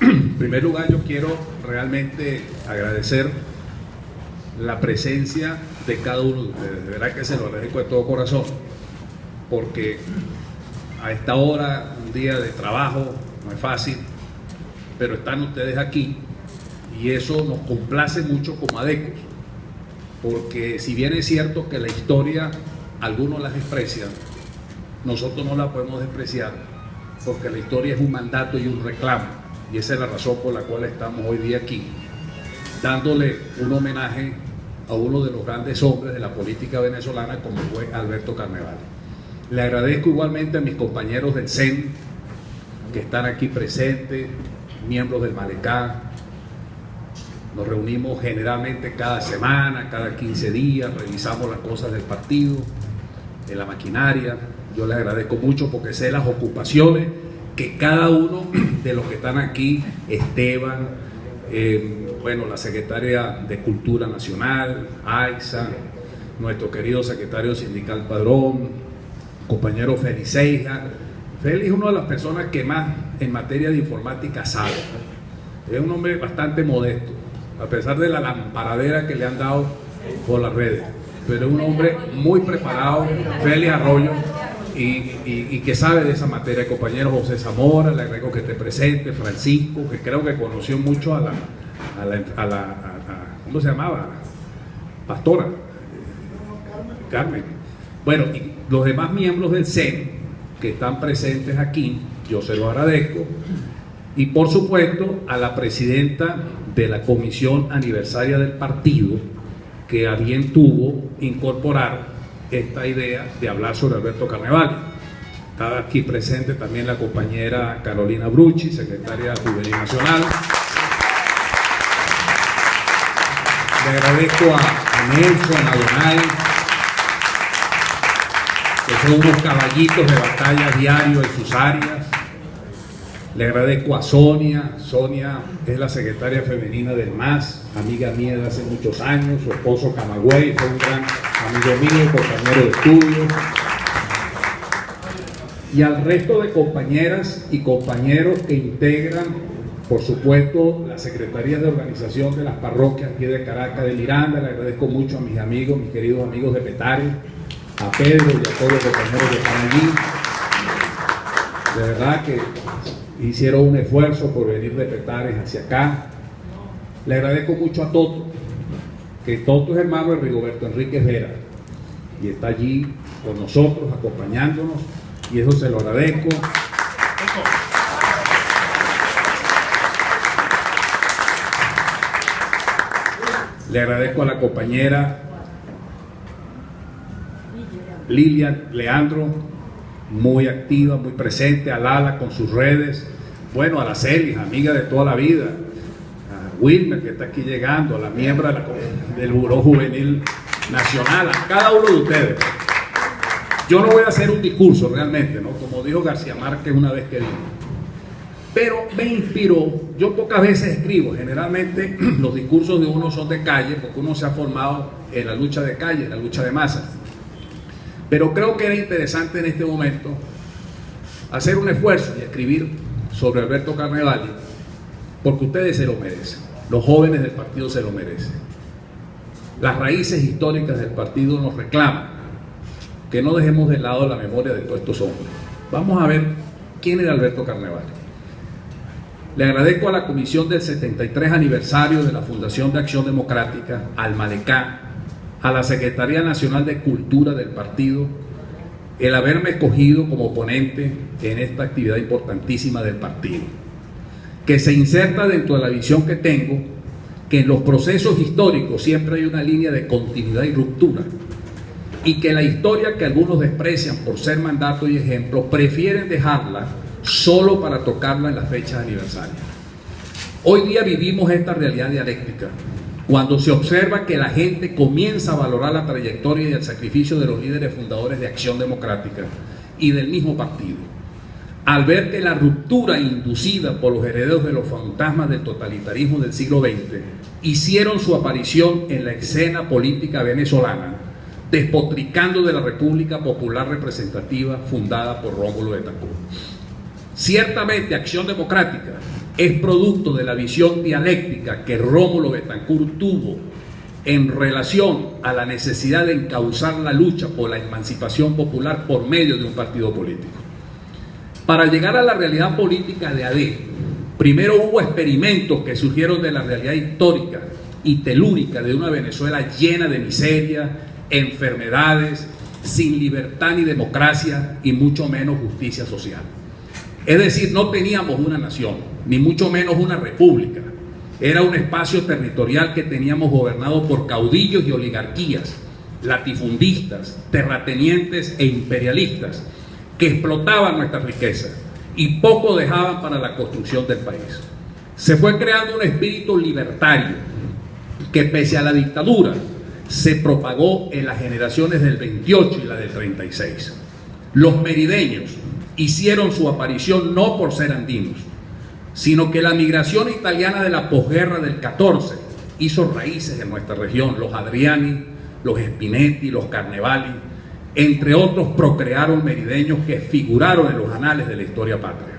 En primer lugar, yo quiero realmente agradecer la presencia de cada uno de ustedes. De verdad que se lo agradezco de todo corazón, porque a esta hora, un día de trabajo, no es fácil, pero están ustedes aquí y eso nos complace mucho como adecos, porque si bien es cierto que la historia algunos la desprecian, nosotros no la podemos despreciar, porque la historia es un mandato y un reclamo, y esa es la razón por la cual estamos hoy día aquí, dándole un homenaje a uno de los grandes hombres de la política venezolana, como fue Alberto Carnevale. Le agradezco igualmente a mis compañeros del CEN que están aquí presentes, miembros del Malecá. Nos reunimos generalmente cada semana, cada 15 días, revisamos las cosas del partido, en la maquinaria. Yo les agradezco mucho porque sé las ocupaciones que cada uno de los que están aquí, Esteban, bueno, la secretaria de Cultura Nacional, Aixa, nuestro querido secretario sindical Padrón, compañero Félix Seija. Félix es una de las personas que más en materia de informática sabe. Es un hombre bastante modesto, a pesar de la lamparadera que le han dado por las redes, pero es un hombre muy preparado, Félix Arroyo, y que sabe de esa materia. Compañero José Zamora, le agrego que te presente, Francisco, que creo que conoció mucho a la ¿cómo se llamaba? Pastora Carmen. Bueno, y los demás miembros del CEN que están presentes aquí, yo se lo agradezco, y por supuesto a la presidenta de la comisión aniversaria del partido, que a bien tuvo incorporar esta idea de hablar sobre Alberto Carnevale. Está aquí presente también la compañera Carolina Brucci, secretaria Juvenil Nacional. Le agradezco a Nelson, a Donay, que son unos caballitos de batalla diario en sus áreas. Le agradezco a Sonia. Sonia es la secretaria femenina del MAS, amiga mía de hace muchos años. Su esposo Camagüey fue un gran amigo mío, compañero de estudio. Y al resto de compañeras y compañeros que integran, por supuesto, las secretarías de organización de las parroquias aquí de Caracas, de Miranda. Le agradezco mucho a mis amigos, mis queridos amigos de Petare, a Pedro y a todos los compañeros que están allí. De verdad que hicieron un esfuerzo por venir de Petare hacia acá. Le agradezco mucho a Toto, que Toto es hermano de Rigoberto Enrique Vera y está allí con nosotros, acompañándonos, y eso se lo agradezco. Le agradezco a la compañera Lilian Leandro, muy activa, muy presente, a Lala con sus redes, bueno, a la Celis, amiga de toda la vida, a Wilmer, que está aquí llegando, a la miembro del Buró Juvenil Nacional, a cada uno de ustedes. Yo no voy a hacer un discurso realmente, ¿no? Como dijo García Márquez una vez que dijo, pero me inspiró. Yo pocas veces escribo, generalmente los discursos de uno son de calle, porque uno se ha formado en la lucha de calle, en la lucha de masas. Pero creo que era interesante en este momento hacer un esfuerzo y escribir sobre Alberto Carnevale, porque ustedes se lo merecen, los jóvenes del partido se lo merecen. Las raíces históricas del partido nos reclaman que no dejemos de lado la memoria de todos estos hombres. Vamos a ver quién era Alberto Carnevale. Le agradezco a la comisión del 73 aniversario de la Fundación de Acción Democrática, al Malecá, a la Secretaría Nacional de Cultura del partido, el haberme escogido como ponente en esta actividad importantísima del partido, que se inserta dentro de la visión que tengo, que en los procesos históricos siempre hay una línea de continuidad y ruptura, y que la historia que algunos desprecian por ser mandato y ejemplo, prefieren dejarla solo para tocarla en las fechas aniversarias. Hoy día vivimos esta realidad dialéctica, cuando se observa que la gente comienza a valorar la trayectoria y el sacrificio de los líderes fundadores de Acción Democrática y del mismo partido, al ver que la ruptura inducida por los herederos de los fantasmas del totalitarismo del siglo XX hicieron su aparición en la escena política venezolana, despotricando de la República Popular Representativa fundada por Rómulo Betancourt. Ciertamente Acción Democrática es producto de la visión dialéctica que Rómulo Betancourt tuvo en relación a la necesidad de encauzar la lucha por la emancipación popular por medio de un partido político. Para llegar a la realidad política de AD, primero hubo experimentos que surgieron de la realidad histórica y telúrica de una Venezuela llena de miseria, enfermedades, sin libertad ni democracia y mucho menos justicia social. Es decir, no teníamos una nación, ni mucho menos una república. Era un espacio territorial que teníamos gobernado por caudillos y oligarquías, latifundistas, terratenientes e imperialistas, que explotaban nuestra riqueza y poco dejaban para la construcción del país. Se fue creando un espíritu libertario que, pese a la dictadura, se propagó en las generaciones del 28 y la del 36. Los merideños hicieron su aparición no por ser andinos, sino que la migración italiana de la posguerra del 14 hizo raíces en nuestra región. Los Adriani, los Spinetti, los Carnevali, entre otros, procrearon merideños que figuraron en los anales de la historia patria.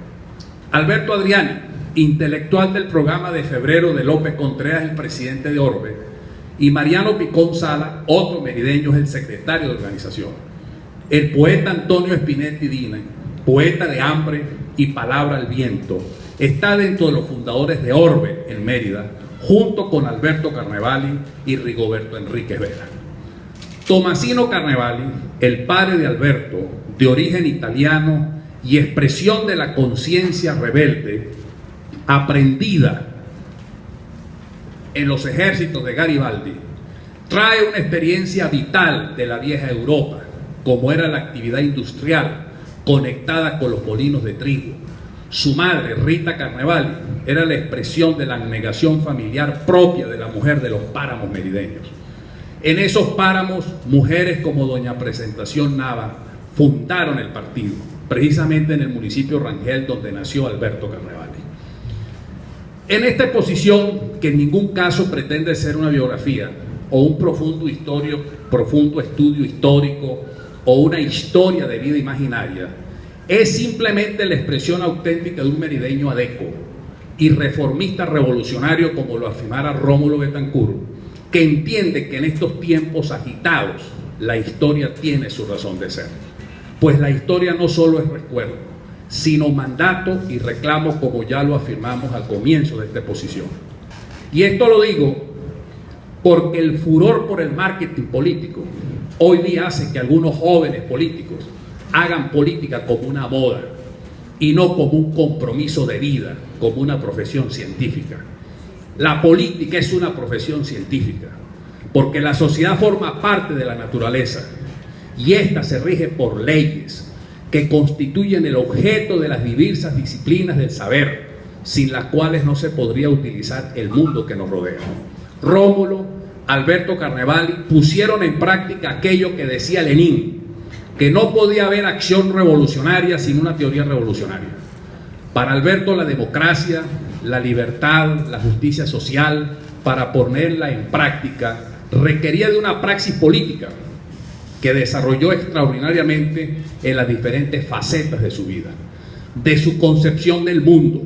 Alberto Adriani, intelectual del programa de febrero de López Contreras, el presidente de Orbe, y Mariano Picón Sala, otro merideño, es el secretario de organización. El poeta Antonio Spinetti Dina, poeta de hambre y palabra al viento, está dentro de los fundadores de Orbe en Mérida, junto con Alberto Carnevali y Rigoberto Enríquez Vera. Tomasino Carnevali, el padre de Alberto, de origen italiano y expresión de la conciencia rebelde, aprendida en los ejércitos de Garibaldi, trae una experiencia vital de la vieja Europa, como era la actividad industrial conectada con los molinos de trigo. Su madre, Rita Carnevali, era la expresión de la abnegación familiar propia de la mujer de los páramos merideños. En esos páramos, mujeres como doña Presentación Nava fundaron el partido, precisamente en el municipio Rangel, donde nació Alberto Carnevali. En esta exposición, que en ningún caso pretende ser una biografía o un profundo estudio histórico o una historia de vida imaginaria, es simplemente la expresión auténtica de un merideño adeco y reformista revolucionario, como lo afirmara Rómulo Betancourt, que entiende que en estos tiempos agitados la historia tiene su razón de ser, pues la historia no solo es recuerdo, sino mandato y reclamo, como ya lo afirmamos al comienzo de esta exposición. Y esto lo digo porque el furor por el marketing político hoy día hace que algunos jóvenes políticos hagan política como una moda y no como un compromiso de vida, como una profesión científica. La política es una profesión científica, porque la sociedad forma parte de la naturaleza y ésta se rige por leyes que constituyen el objeto de las diversas disciplinas del saber, sin las cuales no se podría utilizar el mundo que nos rodea. Rómulo, Alberto Carnevali pusieron en práctica aquello que decía Lenin, que no podía haber acción revolucionaria sin una teoría revolucionaria. Para Alberto, la democracia, la libertad, la justicia social, para ponerla en práctica, requería de una praxis política que desarrolló extraordinariamente en las diferentes facetas de su vida, de su concepción del mundo,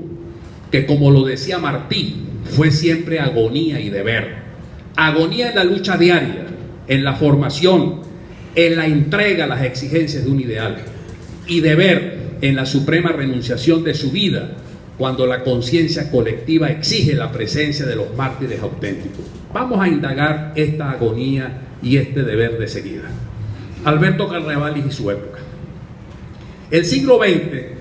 que, como lo decía Martí, fue siempre agonía y deber. Agonía en la lucha diaria, en la formación, en la entrega a las exigencias de un ideal, y deber en la suprema renunciación de su vida, cuando la conciencia colectiva exige la presencia de los mártires auténticos. Vamos a indagar esta agonía y este deber de seguida. Alberto Carnevali y su época. El siglo XX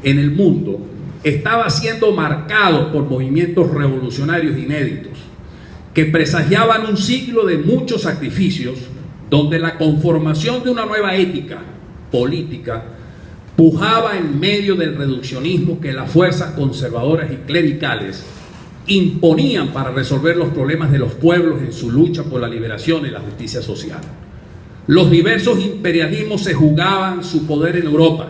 en el mundo estaba siendo marcado por movimientos revolucionarios inéditos que presagiaban un siglo de muchos sacrificios, donde la conformación de una nueva ética política pujaba en medio del reduccionismo que las fuerzas conservadoras y clericales imponían para resolver los problemas de los pueblos en su lucha por la liberación y la justicia social. Los diversos imperialismos se jugaban su poder en Europa,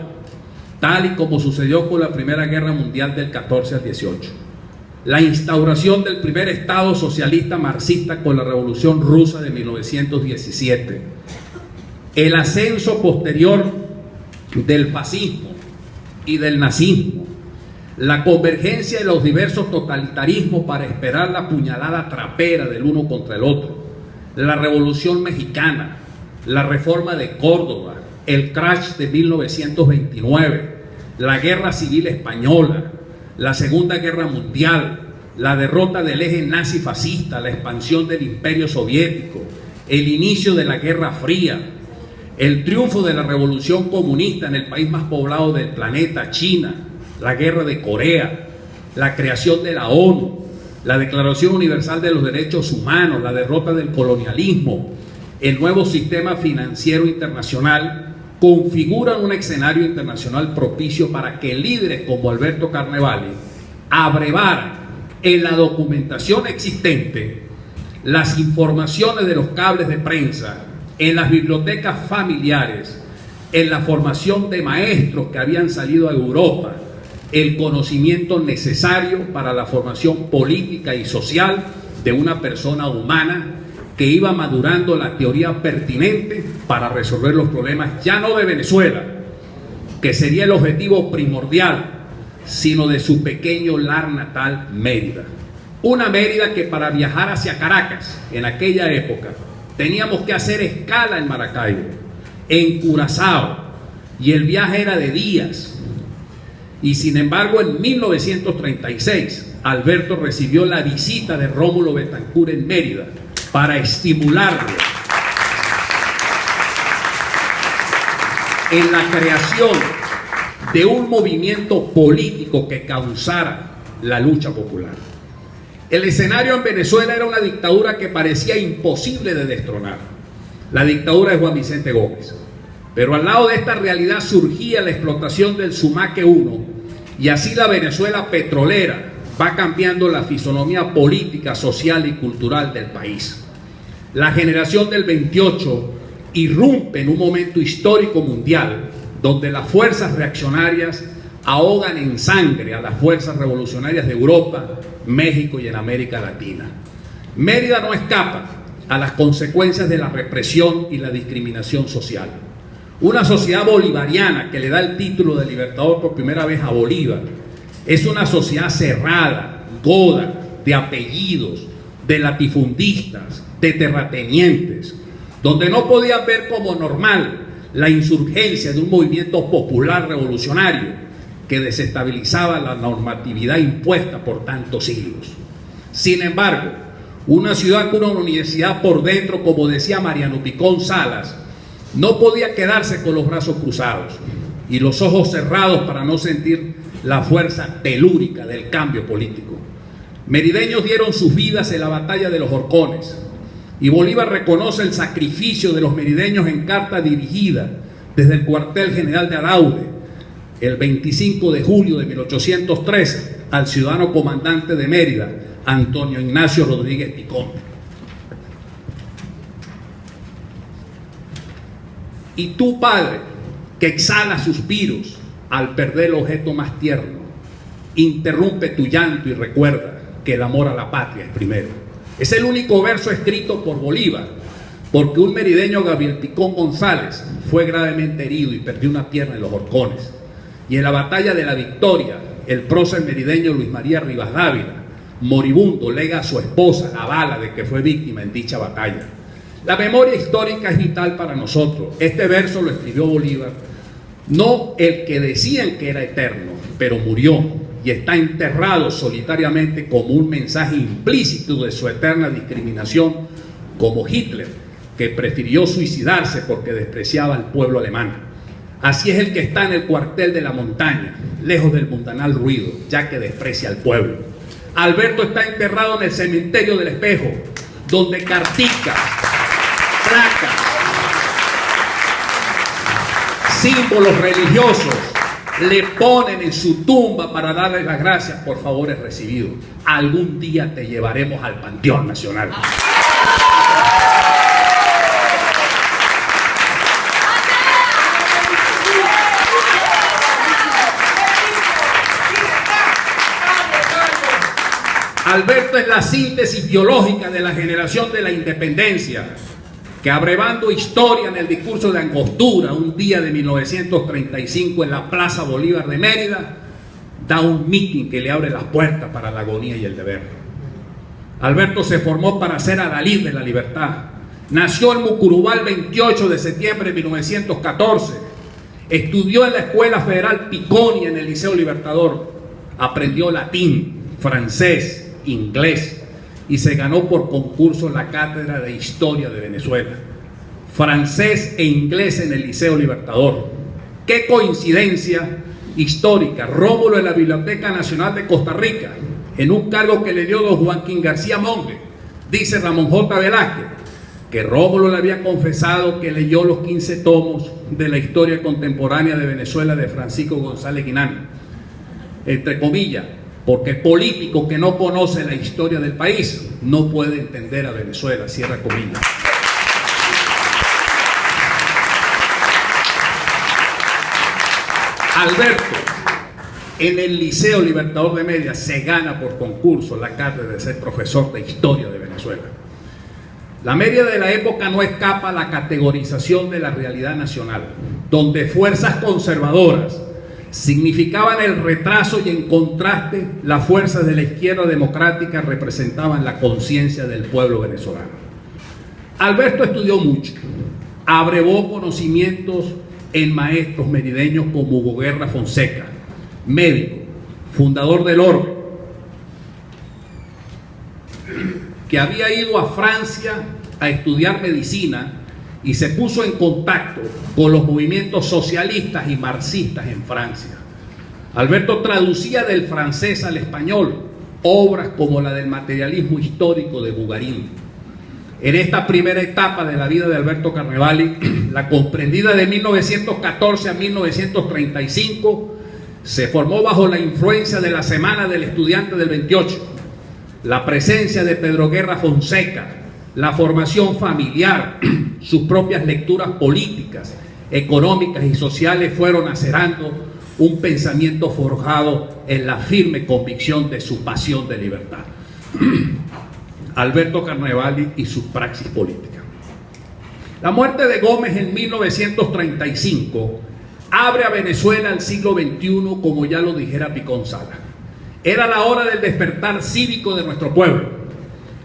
tal y como sucedió con la Primera Guerra Mundial del 14 al 18. La instauración del primer Estado socialista marxista con la Revolución Rusa de 1917. El ascenso posterior del fascismo y del nazismo. la convergencia de los diversos totalitarismos para esperar la puñalada trapera del uno contra el otro, la Revolución Mexicana, la Reforma de Córdoba, el crash de 1929, la Guerra Civil Española, la Segunda Guerra Mundial, la derrota del eje nazi-fascista, la expansión del Imperio Soviético, el inicio de la Guerra Fría, el triunfo de la Revolución Comunista en el país más poblado del planeta, China, la Guerra de Corea, la creación de la ONU, la Declaración Universal de los Derechos Humanos, la derrota del colonialismo, el nuevo sistema financiero internacional, configuran un escenario internacional propicio para que líderes como Alberto Carnevali abrevaran en la documentación existente las informaciones de los cables de prensa, en las bibliotecas familiares, en la formación de maestros que habían salido a Europa, el conocimiento necesario para la formación política y social de una persona humana que iba madurando la teoría pertinente para resolver los problemas ya no de Venezuela, que sería el objetivo primordial, sino de su pequeño lar natal, Mérida. Una Mérida que para viajar hacia Caracas en aquella época teníamos que hacer escala en Maracaibo, en Curazao, y el viaje era de días. Y sin embargo, en 1936, Alberto recibió la visita de Rómulo Betancourt en Mérida para estimularlo en la creación de un movimiento político que causara la lucha popular. El escenario en Venezuela era una dictadura que parecía imposible de destronar, la dictadura de Juan Vicente Gómez. Pero al lado de esta realidad surgía la explotación del Sumaque I, y así la Venezuela petrolera va cambiando la fisonomía política, social y cultural del país. La generación del 28 irrumpe en un momento histórico mundial donde las fuerzas reaccionarias ahogan en sangre a las fuerzas revolucionarias de Europa, México y en América Latina. Mérida no escapa a las consecuencias de la represión y la discriminación social. Una sociedad bolivariana que le da el título de libertador por primera vez a Bolívar es una sociedad cerrada, goda, de apellidos, de latifundistas, de terratenientes, donde no podían ver como normal la insurgencia de un movimiento popular revolucionario que desestabilizaba la normatividad impuesta por tantos siglos. Sin embargo, una ciudad con una universidad por dentro, como decía Mariano Picón Salas, no podía quedarse con los brazos cruzados y los ojos cerrados para no sentir la fuerza telúrica del cambio político. Merideños dieron sus vidas en la batalla de los Horcones, y Bolívar reconoce el sacrificio de los merideños en carta dirigida desde el cuartel general de Araude el 25 de julio de 1813 al ciudadano comandante de Mérida, Antonio Ignacio Rodríguez Picón. Y tú, padre, que exhala suspiros al perder el objeto más tierno, interrumpe tu llanto y recuerda que el amor a la patria es primero. Es el único verso escrito por Bolívar, porque un merideño, Gabriel Picón González, fue gravemente herido y perdió una pierna en los Horcones. Y en la batalla de la Victoria, el prócer merideño Luis María Rivas Dávila, moribundo, lega a su esposa la bala de que fue víctima en dicha batalla. La memoria histórica es vital para nosotros. Este verso lo escribió Bolívar, no el que decían que era eterno, pero murió y está enterrado solitariamente como un mensaje implícito de su eterna discriminación, como Hitler, que prefirió suicidarse porque despreciaba al pueblo alemán. Así es el que está en el cuartel de la montaña, lejos del mundanal ruido, ya que desprecia al pueblo. Alberto está enterrado en el cementerio del Espejo, donde carticas, placas, símbolos religiosos le ponen en su tumba para darle las gracias por favores recibidos. Algún día te llevaremos al Panteón Nacional. Alberto es la síntesis biológica de la generación de la independencia, que abrevando historia en el discurso de Angostura, un día de 1935 en la Plaza Bolívar de Mérida, da un mitin que le abre las puertas para la agonía y el deber. Alberto se formó para ser adalid de la libertad. Nació en Mucurubá el 28 de septiembre de 1914. Estudió en la Escuela Federal Piconi en el Liceo Libertador. Aprendió latín, francés, inglés y se ganó por concurso la cátedra de Historia de Venezuela. Francés e inglés en el Liceo Libertador. ¡Qué coincidencia histórica! Rómulo en la Biblioteca Nacional de Costa Rica, en un cargo que le dio don Joaquín García Monge, dice Ramón J. Velázquez, que Rómulo le había confesado que leyó los 15 tomos de la historia contemporánea de Venezuela de Francisco González Guinán, entre comillas, porque el político que no conoce la historia del país no puede entender a Venezuela, cierra comillas. Alberto, en el Liceo Libertador de Mérida, se gana por concurso la cátedra de ser profesor de historia de Venezuela. La Mérida de la época no escapa a la categorización de la realidad nacional, donde fuerzas conservadoras significaban el retraso y en contraste las fuerzas de la izquierda democrática representaban la conciencia del pueblo venezolano. Alberto estudió mucho, abrevó conocimientos en maestros merideños como Hugo Guerra Fonseca, médico, fundador del Orbe, que había ido a Francia a estudiar medicina y se puso en contacto con los movimientos socialistas y marxistas en Francia. Alberto traducía del francés al español obras como la del materialismo histórico de Bugarín. En esta primera etapa de la vida de Alberto Carnevali, la comprendida de 1914 a 1935, se formó bajo la influencia de la Semana del Estudiante del 28, la presencia de Pedro Guerra Fonseca, la formación familiar, sus propias lecturas políticas, económicas y sociales fueron acerando un pensamiento forjado en la firme convicción de su pasión de libertad. Alberto Carnevali y su praxis política. La muerte de Gómez en 1935 abre a Venezuela al siglo XXI, como ya lo dijera Picón Sala. Era la hora del despertar cívico de nuestro pueblo,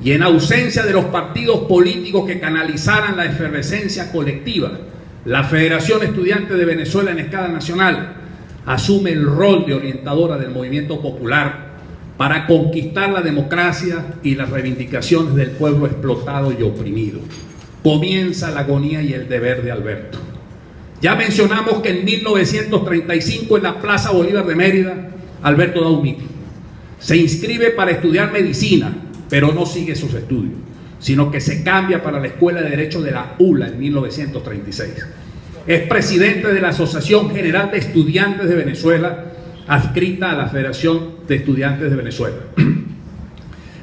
y en ausencia de los partidos políticos que canalizaran la efervescencia colectiva, la Federación Estudiante de Venezuela en escala nacional asume el rol de orientadora del movimiento popular para conquistar la democracia y las reivindicaciones del pueblo explotado y oprimido. Comienza la agonía y el deber de Alberto. Ya mencionamos que en 1935 en la Plaza Bolívar de Mérida, Alberto da un mitin. Se inscribe para estudiar medicina, pero no sigue sus estudios, sino que se cambia para la Escuela de Derecho de la ULA en 1936. Es presidente de la Asociación General de Estudiantes de Venezuela, adscrita a la Federación de Estudiantes de Venezuela.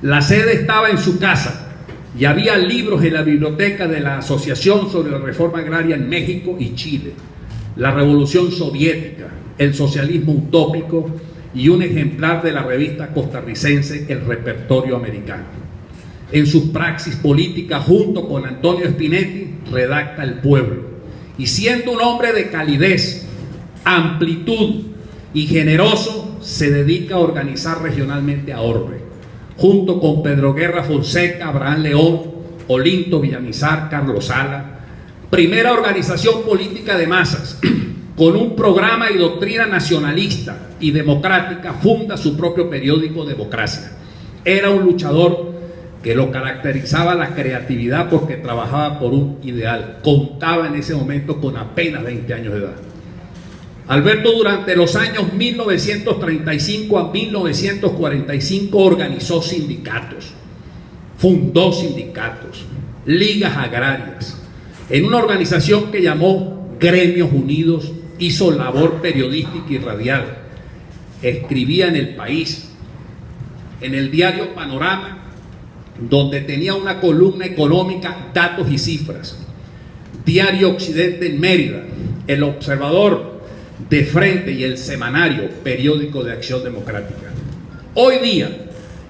La sede estaba en su casa y había libros en la biblioteca de la Asociación sobre la Reforma Agraria en México y Chile, la Revolución Soviética, el socialismo utópico y un ejemplar de la revista costarricense El Repertorio Americano. En su praxis política, junto con Antonio Spinetti, redacta El Pueblo, y siendo un hombre de calidez, amplitud y generoso, se dedica a organizar regionalmente a Orbe, junto con Pedro Guerra Fonseca, Abraham León, Olinto Villamizar, Carlos Sala, primera organización política de masas, con un programa y doctrina nacionalista y democrática, funda su propio periódico Democracia. Era un luchador que lo caracterizaba la creatividad porque trabajaba por un ideal. Contaba en ese momento con apenas 20 años de edad. Alberto durante los años 1935 a 1945 organizó sindicatos, fundó sindicatos, ligas agrarias. En una organización que llamó Gremios Unidos, hizo labor periodística y radial. Escribía en El País, en el diario Panorama, donde tenía una columna económica, datos y cifras. Diario Occidente en Mérida, El Observador, De Frente y El Semanario, periódico de Acción Democrática. Hoy día,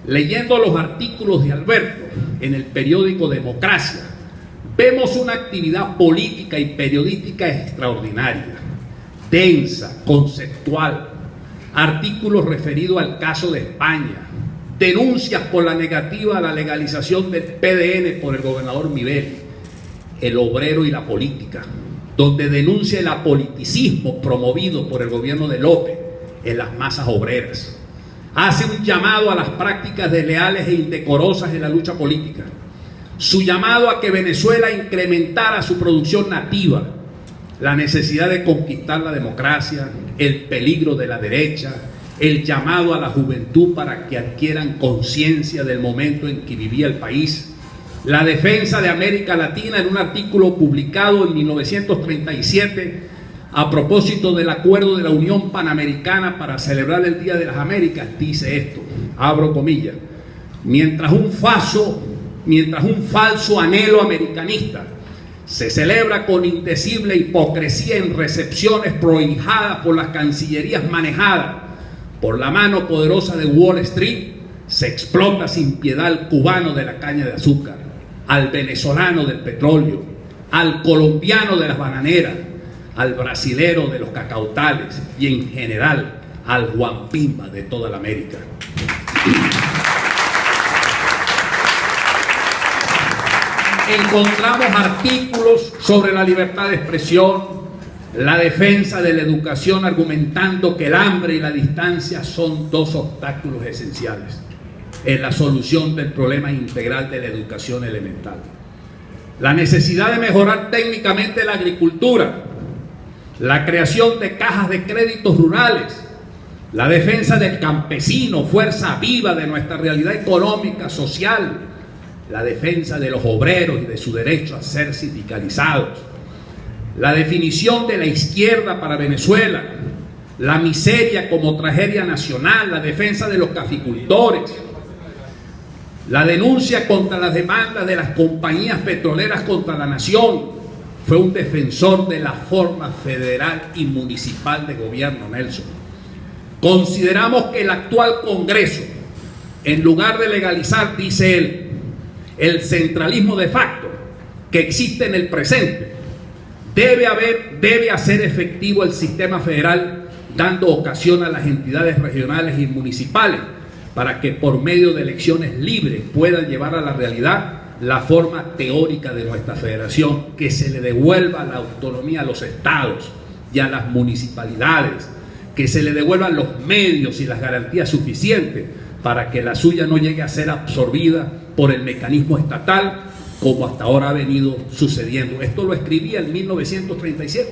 leyendo los artículos de Alberto en el periódico Democracia, vemos una actividad política y periodística extraordinaria, densa, conceptual, artículos referidos al caso de España, denuncias por la negativa a la legalización del PDN por el gobernador Mivelli, El Obrero y la Política, donde denuncia el apoliticismo promovido por el gobierno de López en las masas obreras. Hace un llamado a las prácticas desleales e indecorosas en la lucha política, su llamado a que Venezuela incrementara su producción nativa, la necesidad de conquistar la democracia, el peligro de la derecha, el llamado a la juventud para que adquieran conciencia del momento en que vivía el país, la defensa de América Latina en un artículo publicado en 1937 a propósito del acuerdo de la Unión Panamericana para celebrar el Día de las Américas. Dice esto, abro comillas: mientras un falso anhelo americanista se celebra con indecible hipocresía en recepciones prohijadas por las cancillerías manejadas por la mano poderosa de Wall Street, se explota sin piedad al cubano de la caña de azúcar, al venezolano del petróleo, al colombiano de las bananeras, al brasilero de los cacautales y en general al Juan Pimba de toda la América. Encontramos artículos sobre la libertad de expresión, la defensa de la educación, argumentando que el hambre y la distancia son dos obstáculos esenciales en la solución del problema integral de la educación elemental. La necesidad de mejorar técnicamente la agricultura, la creación de cajas de créditos rurales, la defensa del campesino, fuerza viva de nuestra realidad económica, social, la defensa de los obreros y de su derecho a ser sindicalizados, la definición de la izquierda para Venezuela, la miseria como tragedia nacional, la defensa de los caficultores, la denuncia contra las demandas de las compañías petroleras contra la nación. Fue un defensor de la forma federal y municipal de gobierno, Nelson. Consideramos que el actual Congreso, en lugar de legalizar, dice él, el centralismo de facto que existe en el presente, debe hacer efectivo el sistema federal, dando ocasión a las entidades regionales y municipales para que por medio de elecciones libres puedan llevar a la realidad la forma teórica de nuestra federación, que se le devuelva la autonomía a los estados y a las municipalidades, que se le devuelvan los medios y las garantías suficientes para que la suya no llegue a ser absorbida por el mecanismo estatal, como hasta ahora ha venido sucediendo. Esto lo escribía en 1937.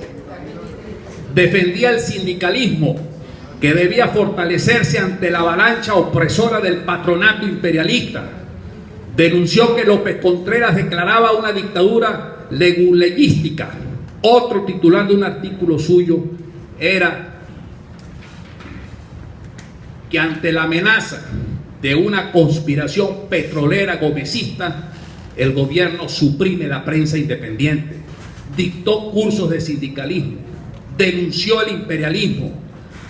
Defendía el sindicalismo, que debía fortalecerse ante la avalancha opresora del patronato imperialista. Denunció que López Contreras declaraba una dictadura leguleyística. Otro titular de un artículo suyo era que ante la amenaza de una conspiración petrolera gomecista, el gobierno suprime la prensa independiente, dictó cursos de sindicalismo, denunció el imperialismo,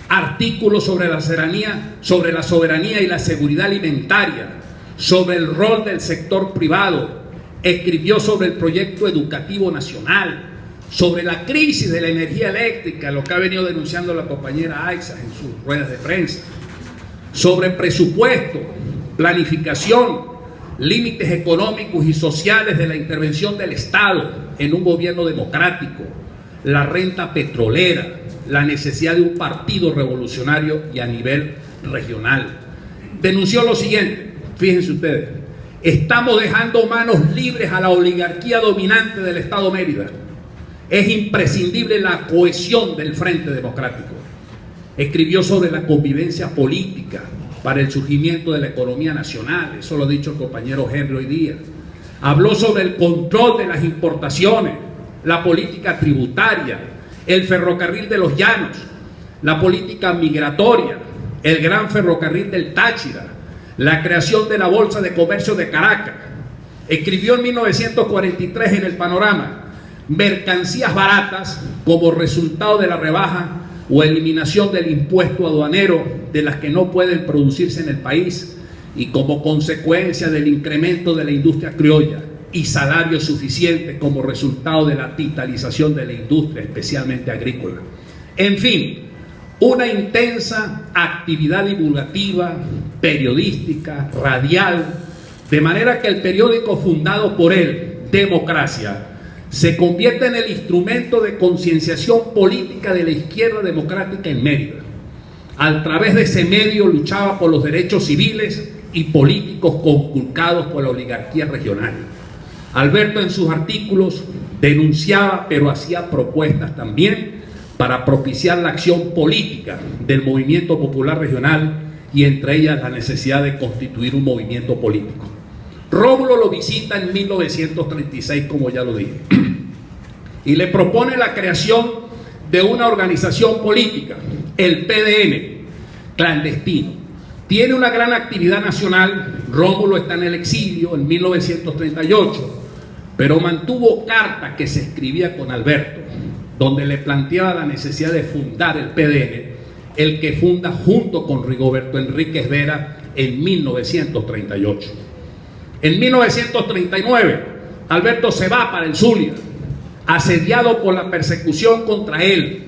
artículos sobre la soberanía y la seguridad alimentaria, sobre el rol del sector privado, escribió sobre el proyecto educativo nacional, sobre la crisis de la energía eléctrica, lo que ha venido denunciando la compañera Aixa en sus ruedas de prensa, sobre presupuesto, planificación, límites económicos y sociales de la intervención del Estado en un gobierno democrático, la renta petrolera, la necesidad de un partido revolucionario y a nivel regional. Denunció lo siguiente, fíjense ustedes: estamos dejando manos libres a la oligarquía dominante del Estado Mérida. Es imprescindible la cohesión del Frente Democrático. Escribió sobre la convivencia política para el surgimiento de la economía nacional, eso lo ha dicho el compañero Henry hoy día. Habló sobre el control de las importaciones, la política tributaria, el ferrocarril de los Llanos, la política migratoria, el gran ferrocarril del Táchira, la creación de la Bolsa de Comercio de Caracas. Escribió en 1943 en El Panorama: mercancías baratas como resultado de la rebaja o eliminación del impuesto aduanero de las que no pueden producirse en el país y como consecuencia del incremento de la industria criolla, y salarios suficientes como resultado de la vitalización de la industria, especialmente agrícola. En fin, una intensa actividad divulgativa, periodística, radial, de manera que el periódico fundado por él, Democracia, se convierte en el instrumento de concienciación política de la izquierda democrática en Mérida. A través de ese medio luchaba por los derechos civiles y políticos conculcados por la oligarquía regional. Alberto en sus artículos denunciaba, pero hacía propuestas también para propiciar la acción política del movimiento popular regional, y entre ellas la necesidad de constituir un movimiento político. Rómulo lo visita en 1936, como ya lo dije, y le propone la creación de una organización política, el PDN, clandestino. Tiene una gran actividad nacional. Rómulo está en el exilio en 1938, pero mantuvo cartas que se escribía con Alberto, donde le planteaba la necesidad de fundar el PDN, el que funda junto con Rigoberto Enríquez Vera en 1938. En 1939, Alberto se va para el Zulia, asediado por la persecución contra él,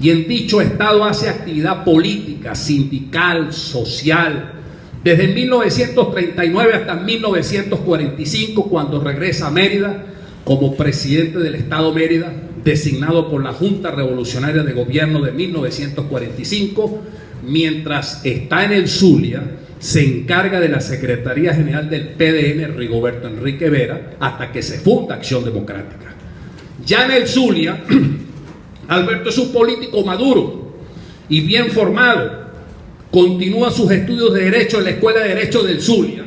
y en dicho estado hace actividad política, sindical, social, desde 1939 hasta 1945, cuando regresa a Mérida como presidente del Estado Mérida, designado por la Junta Revolucionaria de Gobierno de 1945. Mientras está en el Zulia, se encarga de la Secretaría General del PDN, Rigoberto Enrique Vera, hasta que se funda Acción Democrática. Ya en el Zulia, Alberto es un político maduro y bien formado. Continúa sus estudios de Derecho en la Escuela de Derecho del Zulia,